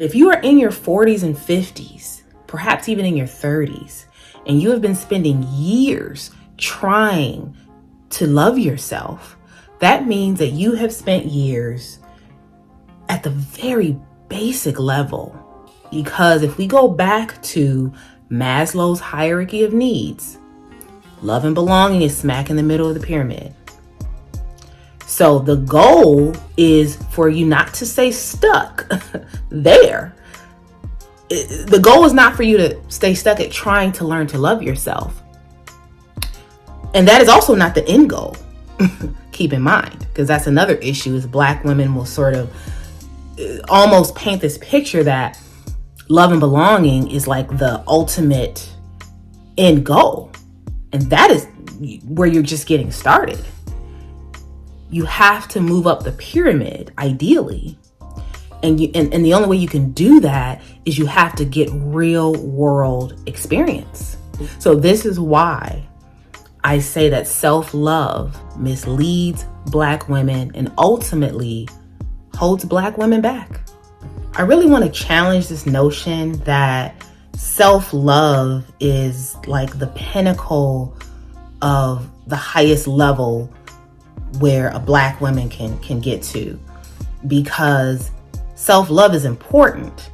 If you are in your 40s and 50s, perhaps even in your 30s, and you have been spending years trying to love yourself, that means that you have spent years at the very basic level. Because if we go back to Maslow's hierarchy of needs, love and belonging is smack in the middle of the pyramid. So the goal is for you not to stay stuck there. The goal is not for you to stay stuck at trying to learn to love yourself. And that is also not the end goal. Keep in mind, because that's another issue, is Black women will sort of almost paint this picture that love and belonging is like the ultimate end goal. And that is where you're just getting started. You have to move up the pyramid, ideally. And the only way you can do that is you have to get real world experience. So this is why I say that self-love misleads Black women and ultimately holds Black women back. I really want to challenge this notion that self-love is like the pinnacle of the highest level where a Black woman can get to, because self-love is important,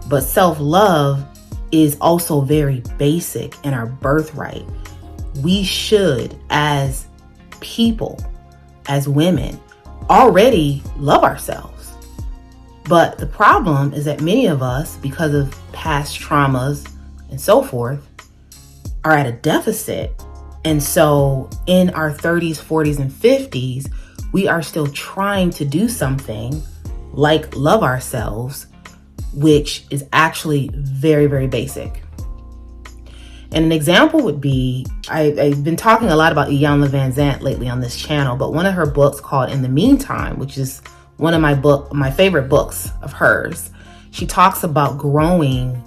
but self-love is also very basic in our birthright. We should, as people, as women, already love ourselves. But the problem is that many of us, because of past traumas and so forth, are at a deficit. And so in our 30s, 40s, and 50s, we are still trying to do something like love ourselves, which is actually very, very basic. And an example would be, I've been talking a lot about Iyanla Vanzant lately on this channel, but one of her books called In the Meantime, which is one of my favorite books of hers, she talks about growing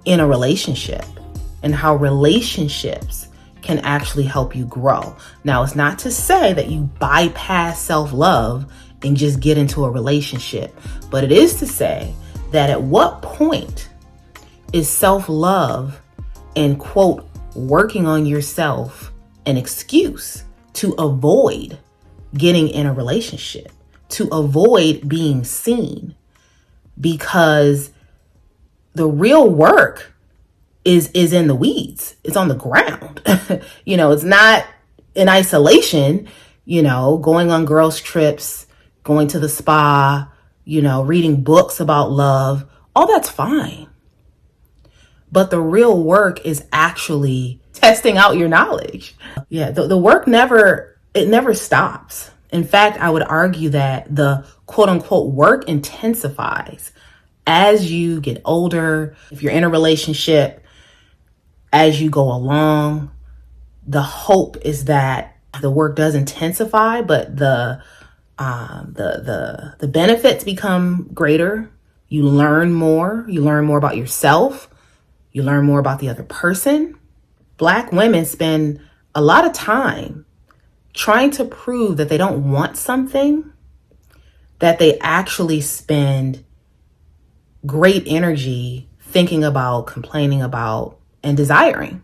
in a relationship and how relationships can actually help you grow. Now, it's not to say that you bypass self-love and just get into a relationship, but it is to say that at what point is self-love and, quote, working on yourself an excuse to avoid getting in a relationship, to avoid being seen? Because the real work is in the weeds. It's on the ground. It's not in isolation, going on girls' trips, going to the spa, reading books about love. All that's fine. But the real work is actually testing out your knowledge. Yeah, the work never stops. In fact, I would argue that the quote unquote work intensifies as you get older. If you're in a relationship, as you go along, the hope is that the work does intensify, but the benefits become greater. You learn more. You learn more about yourself. You learn more about the other person. Black women spend a lot of time trying to prove that they don't want something that they actually spend great energy thinking about, complaining about, and desiring.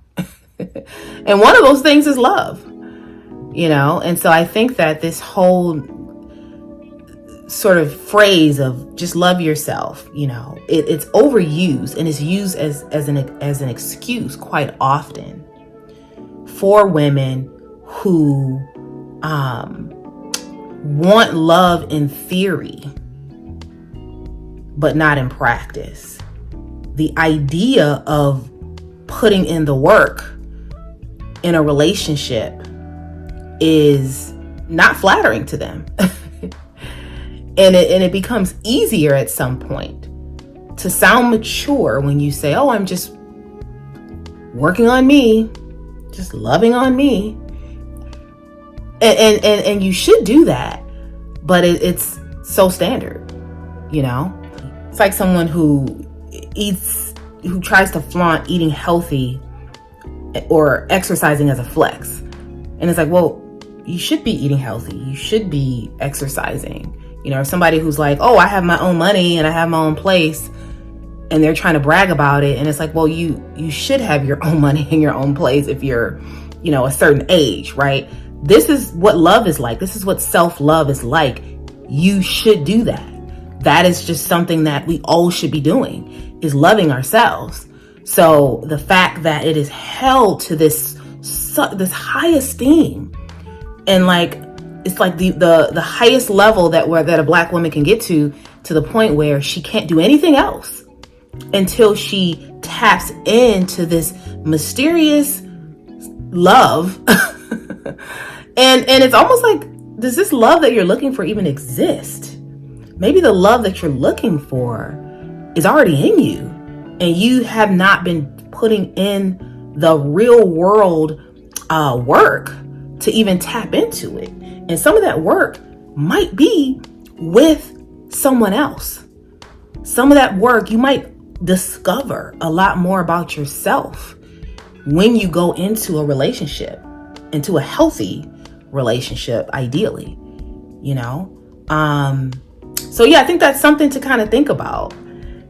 And one of those things is love, And so I think that this whole sort of phrase of just love yourself, it's overused, and it's used as an excuse quite often for women who want love in theory, but not in practice. The idea of putting in the work in a relationship is not flattering to them. And it becomes easier at some point to sound mature when you say, oh, I'm just working on me, just loving on me. And you should do that, but it's so standard, It's like someone who tries to flaunt eating healthy or exercising as a flex. And it's like, well, you should be eating healthy. You should be exercising. Or somebody who's like, oh, I have my own money and I have my own place, and they're trying to brag about it. And it's like, well, you should have your own money in your own place if you're, a certain age, right? This is what love is like. This is what self-love is like. You should do that. That is just something that we all should be doing, is loving ourselves. So the fact that it is held to this high esteem, and like, it's like the highest level that a Black woman can get to the point where she can't do anything else until she taps into this mysterious love. and it's almost like, does this love that you're looking for even exist? Maybe the love that you're looking for is already in you, and you have not been putting in the real world work to even tap into it. And some of that work might be with someone else. Some of that work, you might discover a lot more about yourself when you go into a relationship, into a healthy relationship, ideally, So yeah, I think that's something to kind of think about.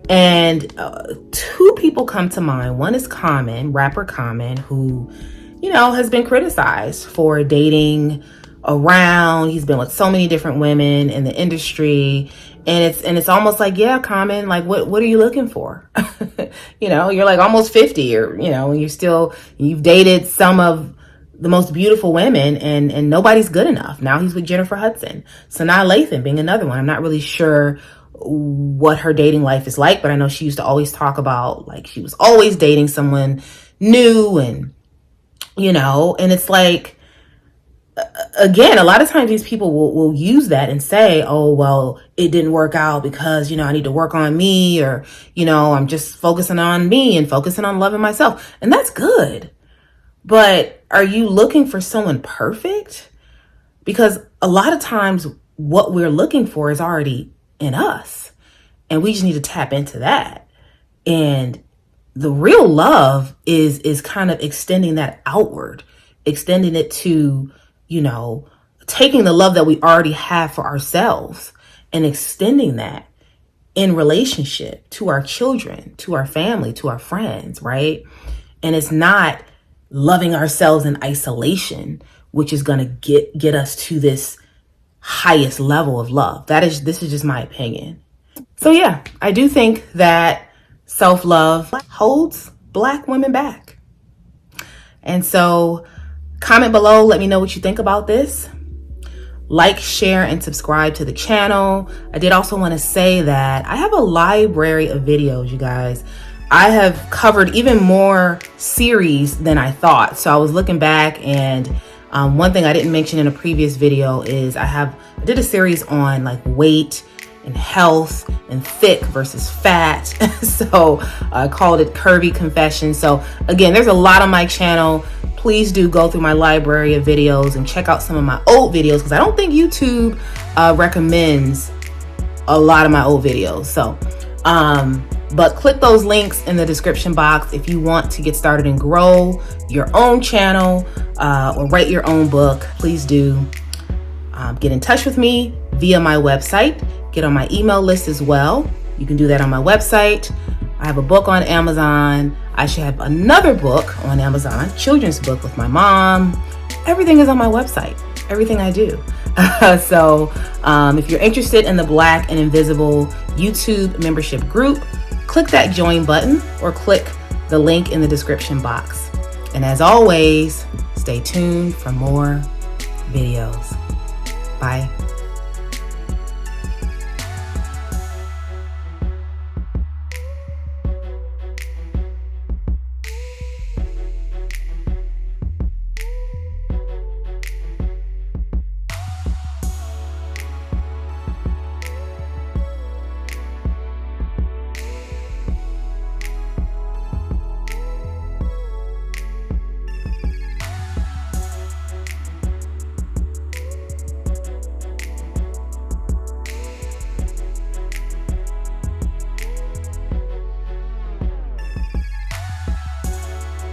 And two people come to mind. One is Common, rapper Common, who, has been criticized for dating around. He's been with so many different women in the industry. And it's almost like, yeah, Common, like, what are you looking for? You're like almost 50, or, you've dated some of the most beautiful women, and nobody's good enough. Now he's with Jennifer Hudson. Sanaa Lathan being another one. I'm not really sure what her dating life is like, but I know she used to always talk about, like, she was always dating someone new, and, and it's like, again, a lot of times these people will use that and say, oh, well, it didn't work out because, I need to work on me, or, I'm just focusing on me and focusing on loving myself. And that's good. But are you looking for someone perfect? Because a lot of times what we're looking for is already in us, and we just need to tap into that. And the real love is kind of extending that outward, extending it to, taking the love that we already have for ourselves and extending that in relationship to our children, to our family, to our friends, right? And it's not loving ourselves in isolation, which is going to get us to this highest level of love. This is just my opinion. So yeah, I do think that self-love holds Black women back. And so comment below, let me know what you think about this. Like, share, and subscribe to the channel. I did also want to say that I have a library of videos, you guys. I have covered even more series than I thought. So I was looking back, and one thing I didn't mention in a previous video is I did a series on like weight and health and thick versus fat. So I called it Curvy Confession. So again, there's a lot on my channel. Please do go through my library of videos and check out some of my old videos, because I don't think YouTube recommends a lot of my old videos. So, but click those links in the description box if you want to get started and grow your own channel or write your own book. Please do get in touch with me via my website. Get on my email list as well. You can do that on my website. I have a book on Amazon. I should have another book on Amazon, children's book with my mom. Everything is on my website, everything I do. So if you're interested in the Black and Invisible YouTube membership group, click that join button or click the link in the description box. And as always, stay tuned for more videos. Bye.